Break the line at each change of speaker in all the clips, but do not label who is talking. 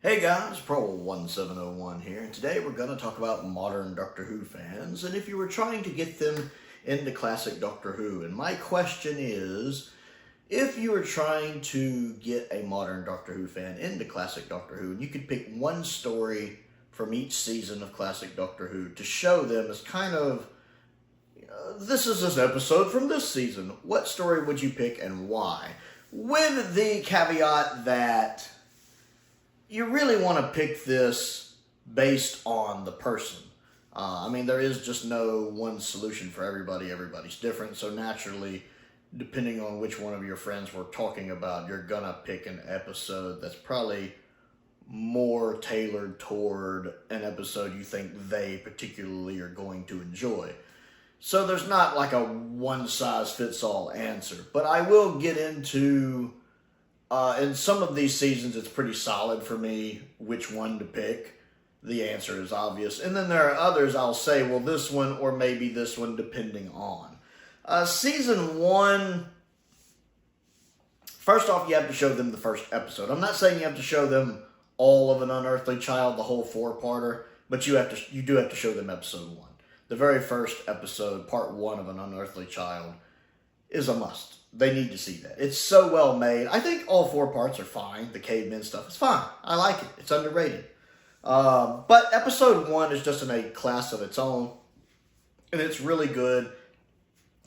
Hey guys, Prowl1701 here, and today we're going to talk about modern Doctor Who fans, and if you were trying to get them into classic Doctor Who. And my question is, if you were trying to get a modern Doctor Who fan into classic Doctor Who, and you could pick one story from each season of classic Doctor Who to show them as kind of, this is this episode from this season, what story would you pick and why? With the caveat that you really want to pick this based on the person. I mean, there is just no one solution for everybody. Everybody's different. So naturally, depending on which one of your friends we're talking about, you're going to pick an episode that's probably more tailored toward an episode you think they particularly are going to enjoy. So there's not like a one-size-fits-all answer. But I will get into... in some of these seasons, it's pretty solid for me which one to pick. The answer is obvious. And then there are others I'll say, well, this one or maybe this one, depending on. Season 1, first off, you have to show them the first episode. I'm not saying you have to show them all of An Unearthly Child, the whole 4-parter, but you do have to show them episode 1. The very first episode, part 1 of An Unearthly Child, is a must. They need to see that. It's so well made. I think all 4 parts are fine. The cavemen stuff is fine. I like it. It's underrated. But episode 1 is just in a class of its own. And it's really good.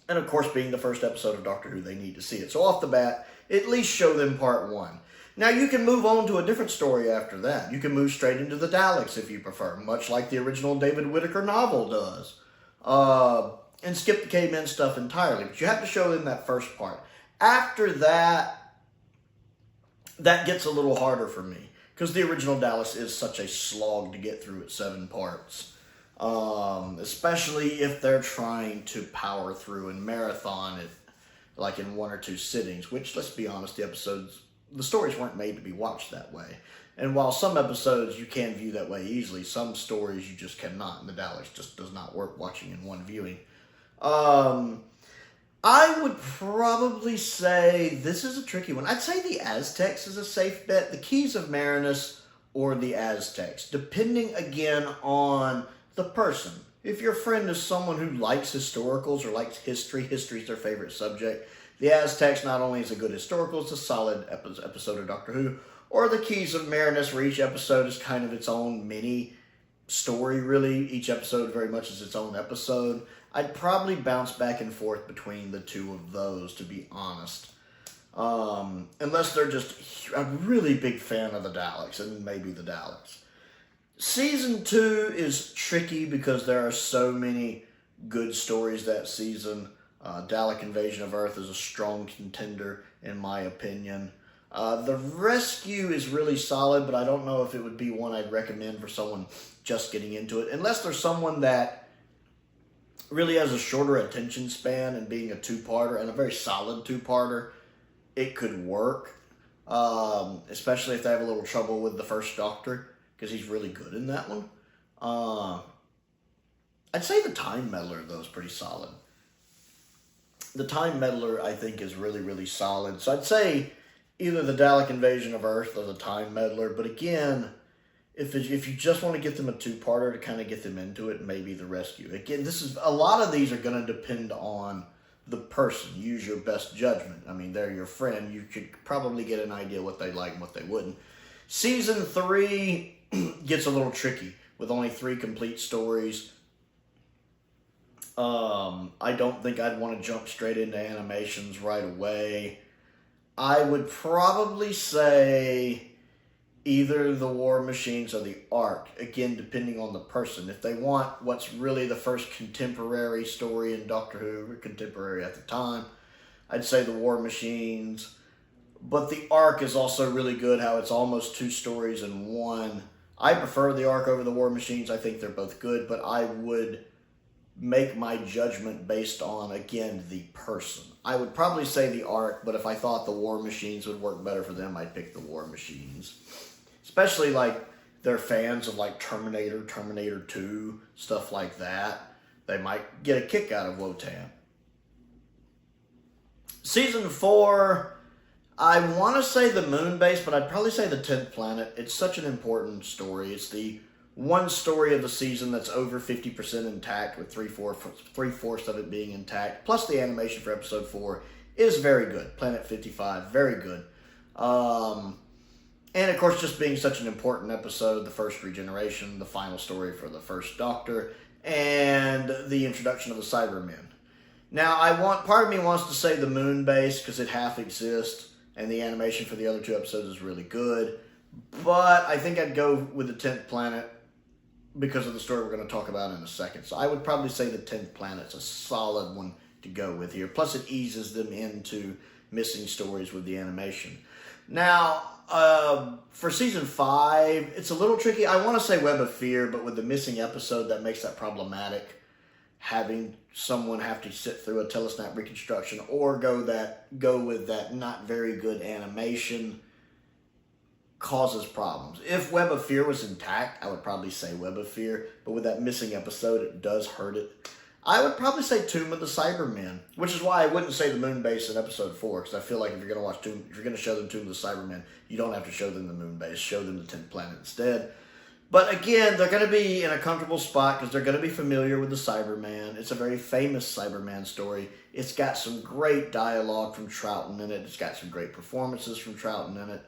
And of course, being the first episode of Doctor Who, they need to see it. So off the bat, at least show them part 1. Now you can move on to a different story after that. You can move straight into the Daleks if you prefer. Much like the original David Whittaker novel does. And skip the cavemen stuff entirely. But you have to show them that first part. After that, that gets a little harder for me. Because the original Daleks is such a slog to get through at 7 parts. Especially if they're trying to power through and marathon it like in 1 or 2 sittings. Which, let's be honest, the stories weren't made to be watched that way. And while some episodes you can view that way easily, some stories you just cannot. And the Daleks just does not work watching in one viewing. I would probably say this is a tricky one. I'd say the Aztecs is a safe bet. The Keys of Marinus or the Aztecs, depending again on the person. If your friend is someone who likes historicals or likes history's their favorite subject, the Aztecs not only is a good historical, it's a solid episode of Doctor Who. Or the Keys of Marinus, where each episode is kind of its own mini story, really. Each episode very much is its own episode. I'd probably bounce back and forth between the two of those, to be honest. Unless they're just a really big fan of the Daleks, and maybe the Daleks. Season 2 is tricky because there are so many good stories that season. Dalek Invasion of Earth is a strong contender, in my opinion. The Rescue is really solid, but I don't know if it would be one I'd recommend for someone just getting into it. Unless there's someone that really has a shorter attention span, and being a 2-parter, and a very solid 2-parter, it could work. Especially if they have a little trouble with the first Doctor, because he's really good in that one. I'd say the Time Meddler, though, is pretty solid. The Time Meddler, I think, is really, really solid. So I'd say either the Dalek Invasion of Earth or the Time Meddler. But again, if you just want to get them a 2-parter to kind of get them into it, maybe the Rescue. Again, a lot of these are going to depend on the person. Use your best judgment. I mean, they're your friend. You could probably get an idea what they like and what they wouldn't. Season 3 gets a little tricky with only 3 complete stories. I don't think I'd want to jump straight into animations right away. I would probably say either the War Machines or the Ark, again, depending on the person. If they want what's really the first contemporary story in Doctor Who, or contemporary at the time, I'd say the War Machines. But the Ark is also really good, how it's almost 2 stories in one. I prefer the Ark over the War Machines. I think they're both good, but I would make my judgment based on, again, the person. I would probably say the Ark, but if I thought the War Machines would work better for them, I'd pick the War Machines. Especially, like, they're fans of, like, Terminator, Terminator 2, stuff like that. They might get a kick out of Wotan. Season 4, I want to say the moon base, but I'd probably say the 10th planet. It's such an important story. It's the one story of the season that's over 50% intact, with three-fourths of it being intact. Plus the animation for episode 4 is very good. Planet 55, very good. And of course, just being such an important episode, the first regeneration, the final story for the first Doctor, and the introduction of the Cybermen. Now, part of me wants to say the moon base because it half exists, and the animation for the other 2 episodes is really good. But I think I'd go with the 10th planet because of the story we're going to talk about in a second. So I would probably say the 10th planet's a solid one to go with here. Plus, it eases them into missing stories with the animation. Now, for season 5, it's a little tricky. I want to say Web of Fear, but with the missing episode, that makes that problematic. Having someone have to sit through a telesnap reconstruction or go with that not very good animation causes problems. If Web of Fear was intact, I would probably say Web of Fear, but with that missing episode, it does hurt it. I would probably say Tomb of the Cybermen, which is why I wouldn't say the moon base in episode 4, because I feel like if you're going to show them Tomb of the Cybermen, you don't have to show them the moon base, show them the 10th planet instead. But again, they're going to be in a comfortable spot because they're going to be familiar with the Cyberman. It's a very famous Cyberman story. It's got some great dialogue from Troughton in it. It's got some great performances from Troughton in it.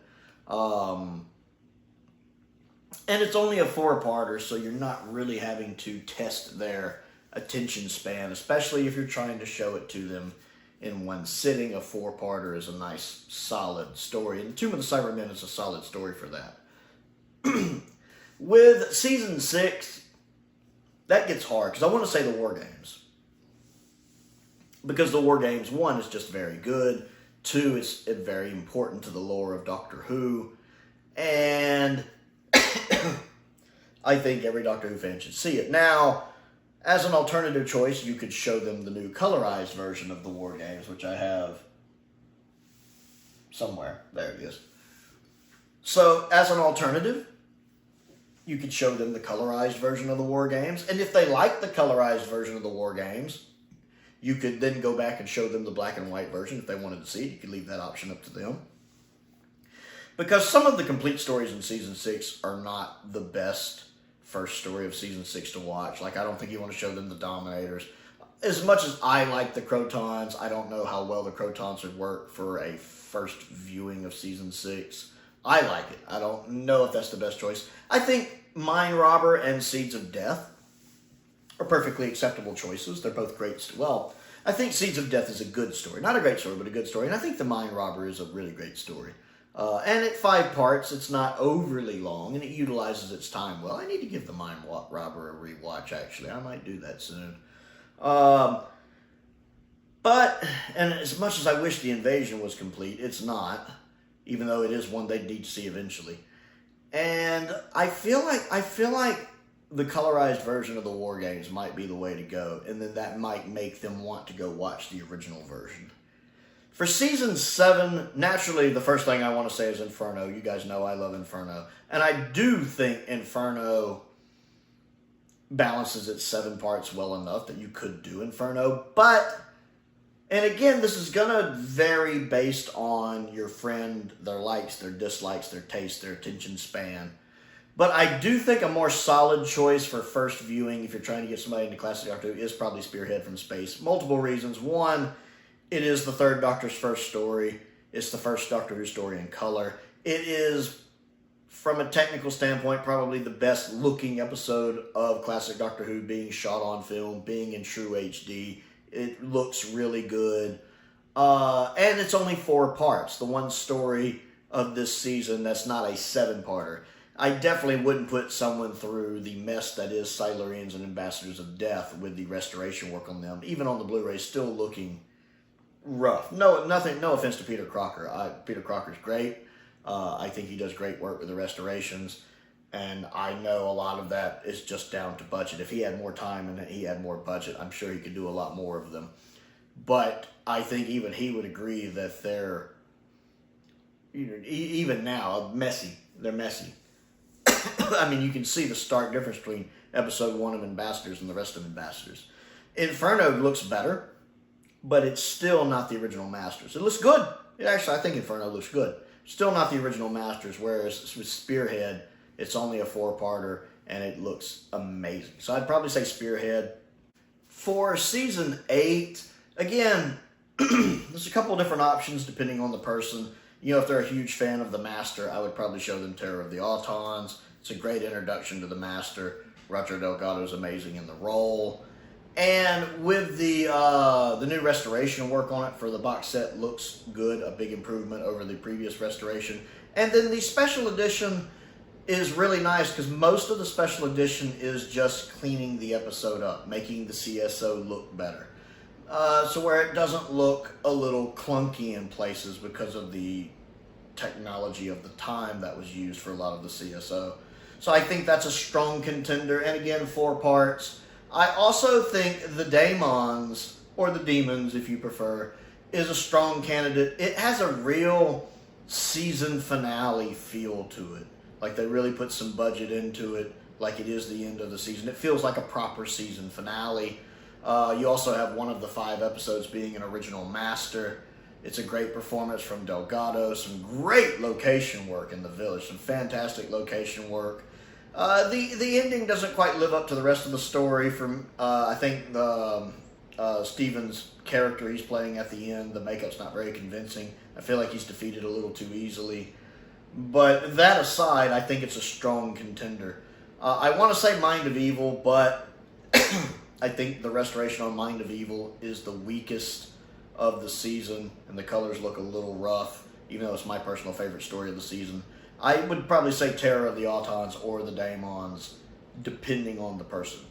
And it's only a 4-parter, so you're not really having to test their attention span, especially if you're trying to show it to them in one sitting. A 4-parter is a nice, solid story. And Tomb of the Cybermen is a solid story for that. With season 6, that gets hard, because I want to say the War Games. Because the War Games, 1, is just very good. 2, is very important to the lore of Doctor Who. And I think every Doctor Who fan should see it. Now, as an alternative choice, you could show them the new colorized version of the War Games, which I have somewhere. There it is. So, as an alternative, you could show them the colorized version of the War Games. And if they like the colorized version of the War Games, you could then go back and show them the black and white version if they wanted to see it. You could leave that option up to them. Because some of the complete stories in season 6 are not the best first story of season 6 to watch. Like, I don't think you want to show them the Dominators. As much as I like the Crotons, I don't know how well the Crotons would work for a first viewing of season 6. I like it. I don't know if that's the best choice. I think Mind Robber and Seeds of Death are perfectly acceptable choices. They're both great. Well, I think Seeds of Death is a good story. Not a great story, but a good story. And I think The Mind Robber is a really great story. And at 5 parts, it's not overly long, and it utilizes its time well. I need to give The Mind Robber a rewatch, actually. I might do that soon. But, and as much as I wish The Invasion was complete, it's not. Even though it is one they need to see eventually. And I feel like the colorized version of the War Games might be the way to go, and then that might make them want to go watch the original version. For season 7, naturally, the first thing I want to say is Inferno. You guys know I love Inferno. And I do think Inferno balances its 7 parts well enough that you could do Inferno, but... And again, this is going to vary based on your friend, their likes, their dislikes, their taste, their attention span. But I do think a more solid choice for first viewing, if you're trying to get somebody into classic Doctor Who, is probably Spearhead from Space. Multiple reasons. One, it is the 3rd Doctor's first story. It's the first Doctor Who story in color. It is, from a technical standpoint, probably the best looking episode of classic Doctor Who being shot on film, being in true HD. It looks really good. And it's only 4 parts. The one story of this season that's not a 7-parter. I definitely wouldn't put someone through the mess that is Silurians and Ambassadors of Death with the restoration work on them. Even on the Blu-ray, still looking rough. No offense to Peter Crocker. Peter Crocker's great. I think he does great work with the restorations. And I know a lot of that is just down to budget. If he had more time and he had more budget, I'm sure he could do a lot more of them. But I think even he would agree that they're, even now, messy. They're messy. I mean, you can see the stark difference between episode 1 of Ambassadors and the rest of Ambassadors. Inferno looks better. but it's still not the original Masters. It looks good. Actually, I think Inferno looks good. Still not the original Masters, whereas with Spearhead, it's only a 4-parter, and it looks amazing. So I'd probably say Spearhead. For Season 8, again, there's a couple different options depending on the person. You know, if they're a huge fan of the Master, I would probably show them Terror of the Autons. It's a great introduction to the Master. Roger Delgado is amazing in the role. And with the new restoration work on it for the box set looks good, a big improvement over the previous restoration. And then the special edition is really nice because most of the special edition is just cleaning the episode up, making the CSO look better. So where it doesn't look a little clunky in places because of the technology of the time that was used for a lot of the CSO. So I think that's a strong contender. And again, 4 parts. I also think the Daemons, or the Demons if you prefer, is a strong candidate. It has a real season finale feel to it. Like they really put some budget into it, like it is the end of the season. It feels like a proper season finale. You also have one of the 5 episodes being an original Master. It's a great performance from Delgado. Some great location work in the village. Some fantastic location work. The ending doesn't quite live up to the rest of the story from, I think, Steven's character he's playing at the end. The makeup's not very convincing. I feel like he's defeated a little too easily. But that aside, I think it's a strong contender. I want to say Mind of Evil, but I think the restoration on Mind of Evil is the weakest of the season, and the colors look a little rough, even though it's my personal favorite story of the season. I would probably say Terror of the Autons or the Daemons, depending on the person.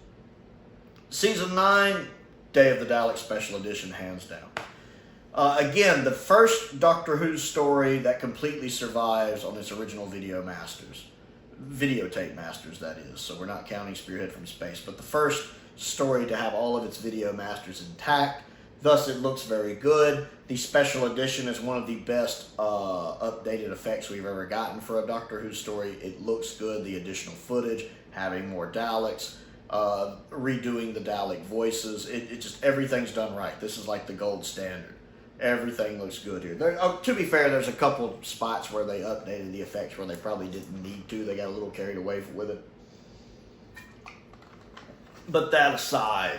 Season 9, Day of the Daleks Special Edition, hands down. Again, the first Doctor Who story that completely survives on its original videotape masters, that is. So we're not counting Spearhead from Space, but the first story to have all of its video masters intact. Thus, it looks very good. The special edition is one of the best updated effects we've ever gotten for a Doctor Who story. It looks good. The additional footage, having more Daleks, redoing the Dalek voices. It just, everything's done right. This is like the gold standard. Everything looks good here. To be fair, there's a couple spots where they updated the effects where they probably didn't need to. They got a little carried away with it. But that aside,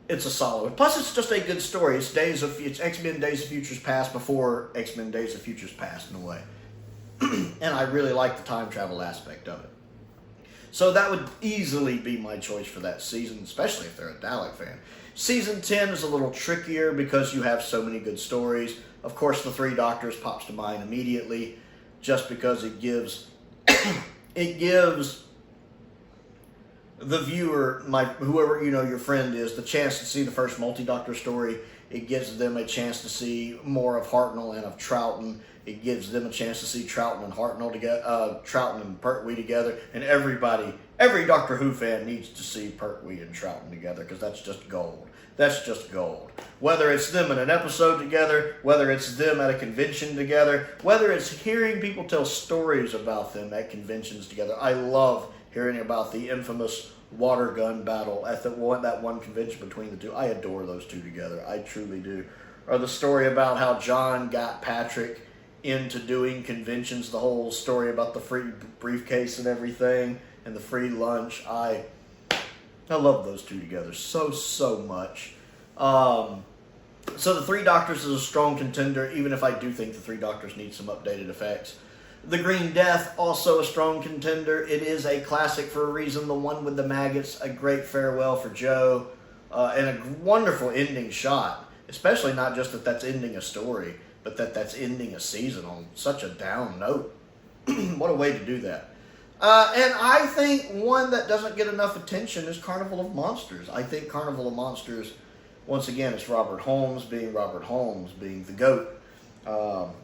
it's a solid one. Plus, it's just a good story. It's X-Men Days of Futures Past before X-Men Days of Futures Past, in a way. And I really like the time travel aspect of it. So that would easily be my choice for that season, especially if they're a Dalek fan. Season 10 is a little trickier because you have so many good stories. Of course, the 3 Doctors pops to mind immediately, just because it gives the viewer, whoever your friend is, the chance to see the first multi-Doctor story. It gives them a chance to see more of Hartnell and of Troughton. It gives them a chance to see Troughton and Hartnell together, Troughton and Pertwee together, and every Doctor Who fan needs to see Pertwee and Troughton together because that's just gold. That's just gold. Whether it's them in an episode together, whether it's them at a convention together, whether it's hearing people tell stories about them at conventions together. I love hearing about the infamous water gun battle at that one convention between the two. I adore those two together. I truly do. Or the story about how John got Patrick into doing conventions, the whole story about the free briefcase and everything, and the free lunch. I love those two together so much. So the 3 Doctors is a strong contender, even if I do think the 3 Doctors need some updated effects. The Green Death, also a strong contender. It is a classic for a reason. The one with the maggots, a great farewell for Joe, and a wonderful ending shot. Especially not just that that's ending a story, but that's ending a season on such a down note. What a way to do that. And I think one that doesn't get enough attention is Carnival of Monsters. I think Carnival of Monsters, once again, it's Robert Holmes being the GOAT.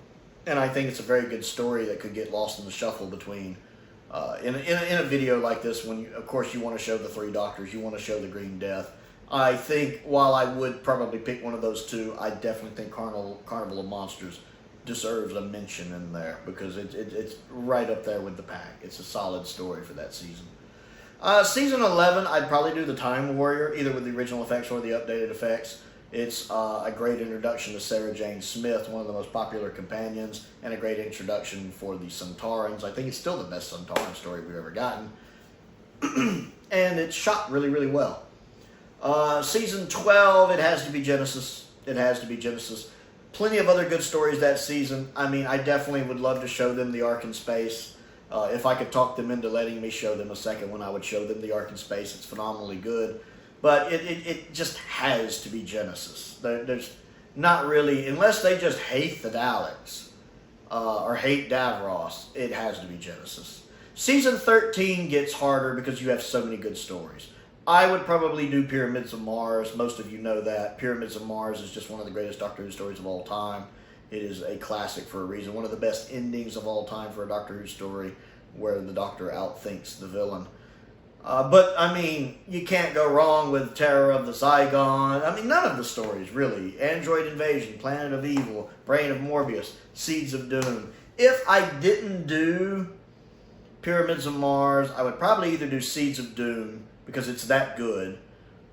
And I think it's a very good story that could get lost in the shuffle between, in a video like this, when of course you want to show the 3 Doctors, you want to show the Green Death. I think while I would probably pick one of those two, I definitely think Carnival of Monsters deserves a mention in there because it's right up there with the pack. It's a solid story for that season. Season 11, I'd probably do the Time Warrior, either with the original effects or the updated effects. It's a great introduction to Sarah Jane Smith, one of the most popular companions, and a great introduction for the Centaurans. I think it's still the best Centauran story we've ever gotten. And it's shot really, really well. Season 12, it has to be Genesis. It has to be Genesis. Plenty of other good stories that season. I mean, I definitely would love to show them the Ark in Space. If I could talk them into letting me show them a second one, I would show them the Ark in Space. It's phenomenally good. But it just has to be Genesis. There's not really, unless they just hate the Daleks or hate Davros, it has to be Genesis. Season 13 gets harder because you have so many good stories. I would probably do Pyramids of Mars. Most of you know that. Pyramids of Mars is just one of the greatest Doctor Who stories of all time. It is a classic for a reason. One of the best endings of all time for a Doctor Who story where the Doctor outthinks the villain. But, I mean, you can't go wrong with Terror of the Zygon. I mean, none of the stories, really. Android Invasion, Planet of Evil, Brain of Morbius, Seeds of Doom. If I didn't do Pyramids of Mars, I would probably either do Seeds of Doom, because it's that good,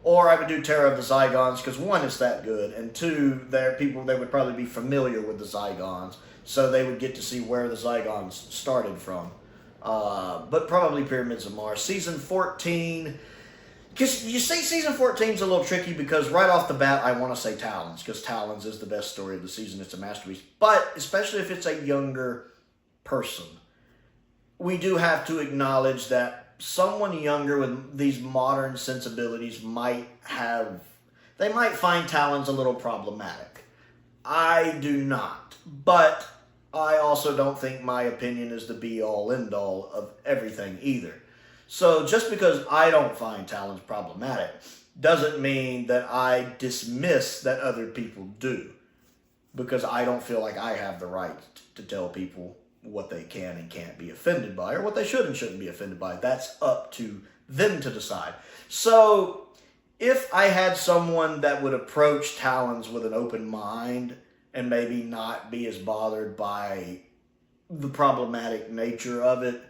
or I would do Terror of the Zygons, because one, it's that good, and two, they would probably be familiar with the Zygons, so they would get to see where the Zygons started from. But probably Pyramids of Mars. Season 14, because you see Season 14 is a little tricky, because right off the bat, I want to say Talons, because Talons is the best story of the season. It's a masterpiece. But, especially if it's a younger person, we do have to acknowledge that someone younger with these modern sensibilities might find Talons a little problematic. I do not. But I also don't think my opinion is the be-all, end-all of everything either. So just because I don't find Talons problematic doesn't mean that I dismiss that other people do. Because I don't feel like I have the right to tell people what they can and can't be offended by, or what they should and shouldn't be offended by. That's up to them to decide. So, if I had someone that would approach Talons with an open mind, and maybe not be as bothered by the problematic nature of it,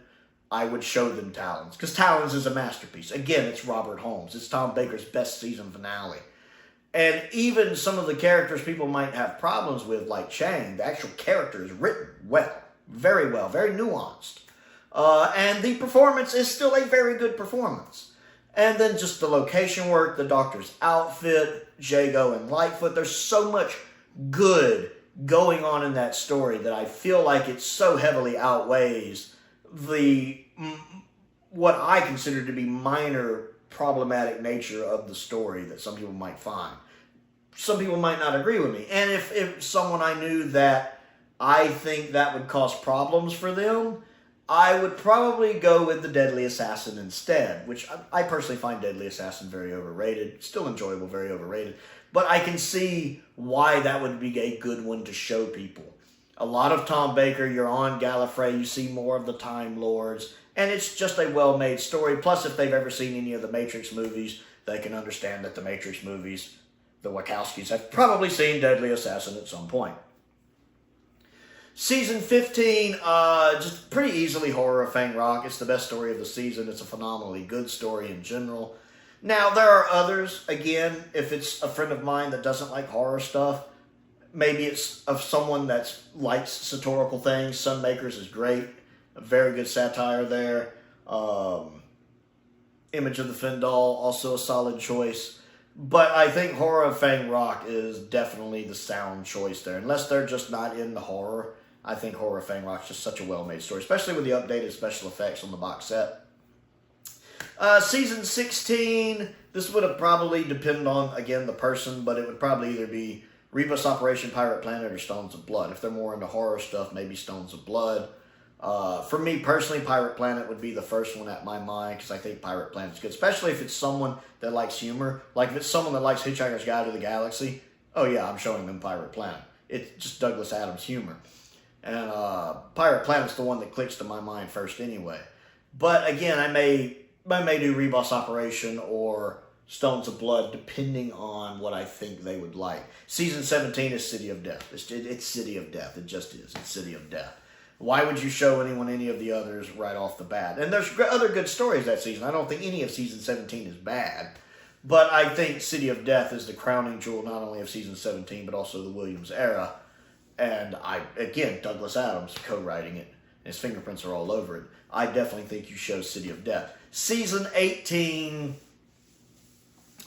I would show them Talons. Because Talons is a masterpiece. Again, it's Robert Holmes. It's Tom Baker's best season finale. And even some of the characters people might have problems with, like Chang, the actual character is written well, very nuanced. And the performance is still a very good performance. And then just the location work, the Doctor's outfit, Jago and Lightfoot, there's so much good going on in that story that I feel like it so heavily outweighs what I consider to be minor problematic nature of the story that some people might find. Some people might not agree with me. And if someone I knew that I think that would cause problems for them, I would probably go with the Deadly Assassin instead, which I personally find Deadly Assassin very overrated. Still enjoyable, very overrated. But I can see why that would be a good one to show people. A lot of Tom Baker, you're on Gallifrey, you see more of the Time Lords, and it's just a well-made story. Plus, if they've ever seen any of the Matrix movies, they can understand that the Matrix movies, the Wachowskis, have probably seen Deadly Assassin at some point. Season 15, just pretty easily Horror of Fang Rock. It's the best story of the season. It's a phenomenally good story in general. Now, there are others. Again, if it's a friend of mine that doesn't like horror stuff, maybe it's of someone that likes satirical things. Sunmakers is great. A very good satire there. Image of the Fendal, also a solid choice. But I think Horror of Fang Rock is definitely the sound choice there. Unless they're just not into horror, I think Horror of Fang Rock is just such a well-made story, especially with the updated special effects on the box set. Season 16, this would have probably depended on, again, the person, but it would probably either be Rebus Operation Pirate Planet or Stones of Blood. If they're more into horror stuff, maybe Stones of Blood. For me personally, Pirate Planet would be the first one at my mind, because I think Pirate Planet's good, especially if it's someone that likes humor. Like if it's someone that likes Hitchhiker's Guide to the Galaxy, oh yeah, I'm showing them Pirate Planet. It's just Douglas Adams humor. And Pirate Planet's the one that clicks to my mind first anyway. But again, I may do Rebus Operation or Stones of Blood, depending on what I think they would like. Season 17 is City of Death. It's City of Death. It just is. It's City of Death. Why would you show anyone any of the others right off the bat? And there's other good stories that season. I don't think any of Season 17 is bad. But I think City of Death is the crowning jewel not only of season 17, but also the Williams era. And again, Douglas Adams co-writing it. His fingerprints are all over it. I definitely think you show City of Death. Season 18,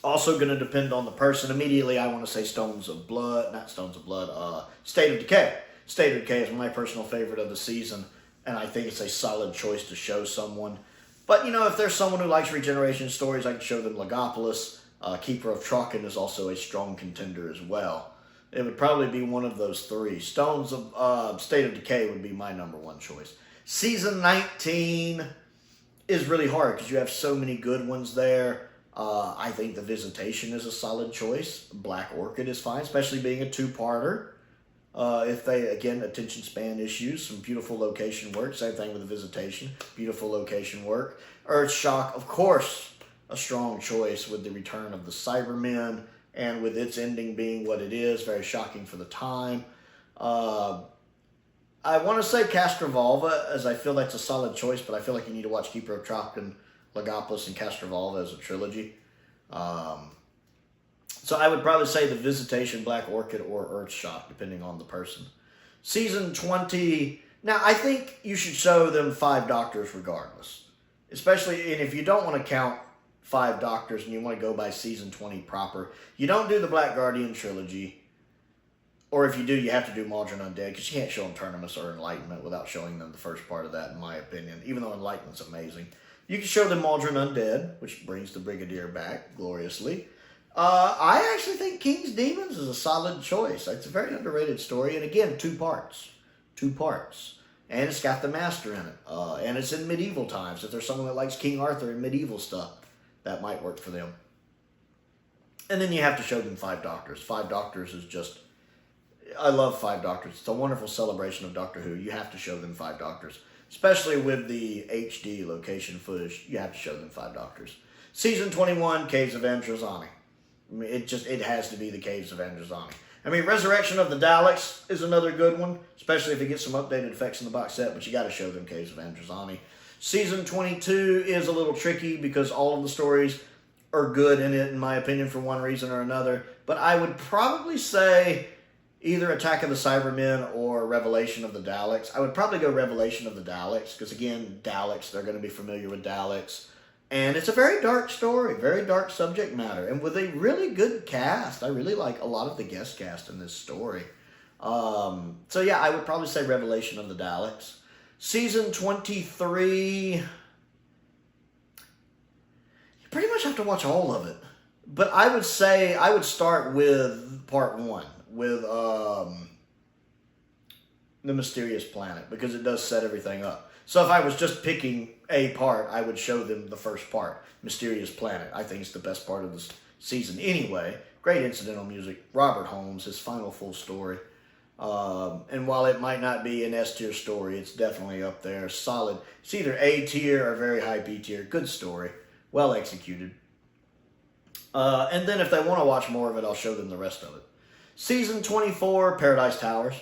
also going to depend on the person. Immediately, I want to say State of Decay. State of Decay is my personal favorite of the season, and I think it's a solid choice to show someone. But, if there's someone who likes regeneration stories, I can show them Legopolis. Keeper of Trocken is also a strong contender as well. It would probably be one of those three. State of Decay would be my number one choice. Season 19 is really hard because you have so many good ones there. I think The Visitation is a solid choice. Black Orchid is fine, especially being a two-parter. If they, again, attention span issues, some beautiful location work. Same thing with The Visitation. Beautiful location work. Earthshock, of course, a strong choice with the return of the Cybermen and with its ending being what it is. Very shocking for the time. I want to say Castrovalva, as I feel that's a solid choice, but I feel like you need to watch Keeper of Trocken, Legopolis, and Castrovalva as a trilogy. So I would probably say The Visitation, Black Orchid, or Earthshock, depending on the person. Season 20, now I think you should show them 5 Doctors regardless. Especially, and if you don't want to count 5 Doctors and you want to go by Season 20 proper, you don't do the Black Guardian trilogy. Or if you do, you have to do Maldron Undead, because you can't show them Terminus or Enlightenment without showing them the first part of that, in my opinion, even though Enlightenment's amazing. You can show them Maldron Undead, which brings the Brigadier back gloriously. I actually think King's Demons is a solid choice. It's a very underrated story. And again, 2 parts. 2 parts. And it's got the Master in it. And it's in medieval times. If there's someone that likes King Arthur and medieval stuff, that might work for them. And then you have to show them 5 Doctors. 5 Doctors is just... I love 5 Doctors. It's a wonderful celebration of Doctor Who. You have to show them 5 Doctors. Especially with the HD location footage, you have to show them 5 Doctors. Season 21, Caves of Androzani. I mean, it has to be the Caves of Androzani. I mean, Resurrection of the Daleks is another good one, especially if it gets some updated effects in the box set, but you got to show them Caves of Androzani. Season 22 is a little tricky because all of the stories are good in it, in my opinion, for one reason or another. But I would probably say either Attack of the Cybermen or Revelation of the Daleks. I would probably go Revelation of the Daleks, because again, Daleks, they're going to be familiar with Daleks. And it's a very dark story, very dark subject matter, and with a really good cast. I really like a lot of the guest cast in this story. So yeah, I would probably say Revelation of the Daleks. Season 23, you pretty much have to watch all of it. But I would say, I would start with part 1, with The Mysterious Planet, because it does set everything up. So if I was just picking a part, I would show them the first part, Mysterious Planet. I think it's the best part of the season anyway. Great incidental music. Robert Holmes, his final full story. And while it might not be an S-tier story, it's definitely up there. Solid. It's either A tier or very high B tier. Good story. Well executed. And then if they want to watch more of it, I'll show them the rest of it. Season 24, Paradise Towers.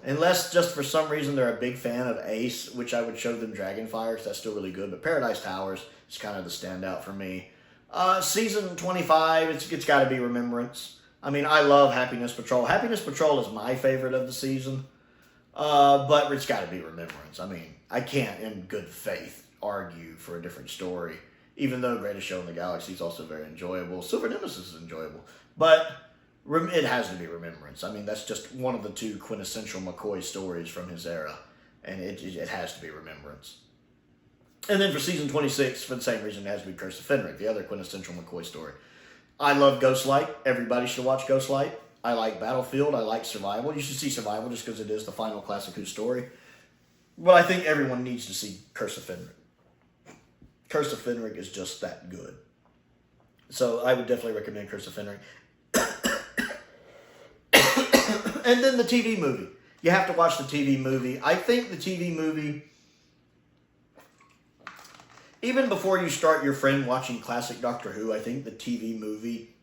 Unless just for some reason they're a big fan of Ace, which I would show them Dragonfire, because that's still really good. But Paradise Towers is kind of the standout for me. Season 25, it's got to be Remembrance. I mean, I love Happiness Patrol. Happiness Patrol is my favorite of the season. But it's got to be Remembrance. I mean, I can't in good faith argue for a different story. Even though Greatest Show in the Galaxy is also very enjoyable. Silver Nemesis is enjoyable. But it has to be Remembrance. I mean, that's just one of the 2 quintessential McCoy stories from his era. And it has to be Remembrance. And then for season 26, for the same reason, it has to be Curse of Fenric, the other quintessential McCoy story. I love Ghostlight. Everybody should watch Ghostlight. I like Battlefield. I like Survival. You should see Survival just because it is the final Classic Who story. But I think everyone needs to see Curse of Fenric. Curse of Fenric is just that good. So I would definitely recommend Curse of Fenric. And then the TV movie. You have to watch the TV movie. I think the TV movie, even before you start your friend watching classic Doctor Who, I think the TV movie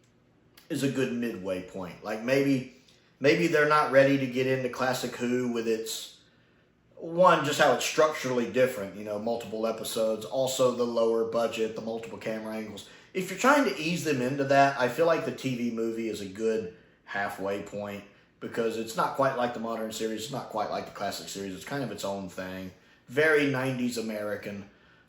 is a good midway point. Like maybe they're not ready to get into classic Who with its, one, just how it's structurally different, multiple episodes. Also the lower budget, the multiple camera angles. if you're trying to ease them into that, I feel like the TV movie is a good halfway point, because it's not quite like the modern series, it's not quite like the classic series, it's kind of its own thing. Very 90s American,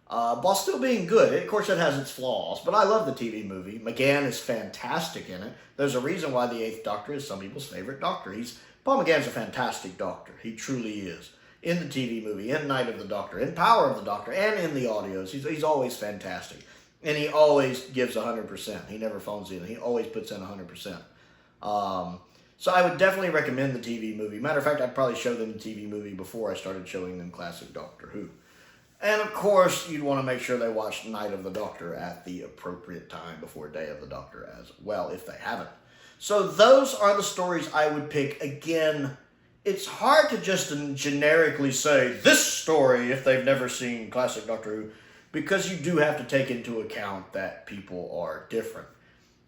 while still being good. Of course, it has its flaws, but I love the TV movie. McGann is fantastic in it. There's a reason why the 8th Doctor is some people's favorite Doctor. Paul McGann's a fantastic Doctor. He truly is. In the TV movie, in Night of the Doctor, in Power of the Doctor, and in the audios. He's always fantastic. And he always gives 100%. He never phones in. He always puts in 100%. So I would definitely recommend the TV movie. Matter of fact, I'd probably show them the TV movie before I started showing them classic Doctor Who. And of course, you'd want to make sure they watch Night of the Doctor at the appropriate time before Day of the Doctor as well, if they haven't. So those are the stories I would pick. Again, it's hard to just generically say this story if they've never seen classic Doctor Who, because you do have to take into account that people are different.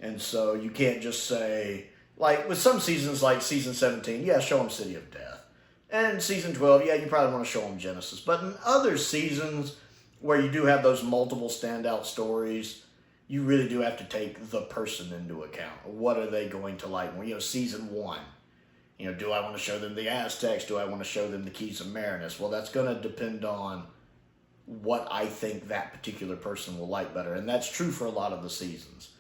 And so you can't just say, like with some seasons, like season 17, yeah, show them City of Death. And season 12, yeah, you probably want to show them Genesis. But in other seasons where you do have those multiple standout stories, you really do have to take the person into account. What are they going to like? Well, season 1. Do I want to show them the Aztecs? Do I want to show them the Keys of Marinus? Well, that's going to depend on what I think that particular person will like better. And that's true for a lot of the seasons.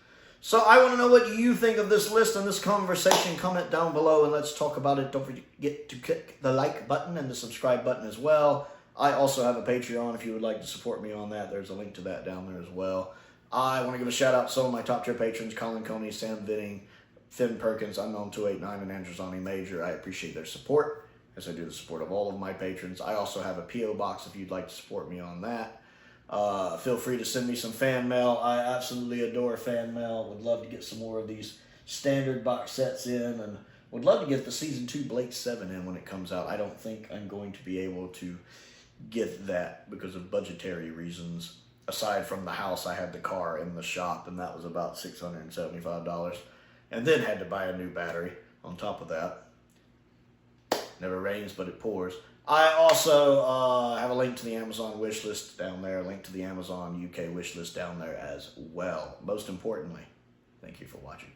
So I want to know what you think of this list and this conversation. Comment down below and let's talk about it. Don't forget to click the like button and the subscribe button as well. I also have a Patreon if you would like to support me on that. There's a link to that down there as well. I want to give a shout out to some of my top tier patrons: Colin Coney, Sam Venning, Finn Perkins, Unknown289, and Androzani Major. I appreciate their support, as I do the support of all of my patrons. I also have a P.O. box if you'd like to support me on that. Feel free to send me some fan mail. I absolutely adore fan mail. Would love to get some more of these standard box sets in, and would love to get the Season 2 Blake 7 in when it comes out. I don't think I'm going to be able to get that because of budgetary reasons. Aside from the house, I had the car in the shop, and that was about $675. And then had to buy a new battery on top of that. Never rains, but it pours. I also have a link to the Amazon wish list down there, a link to the Amazon UK wish list down there as well. Most importantly, thank you for watching.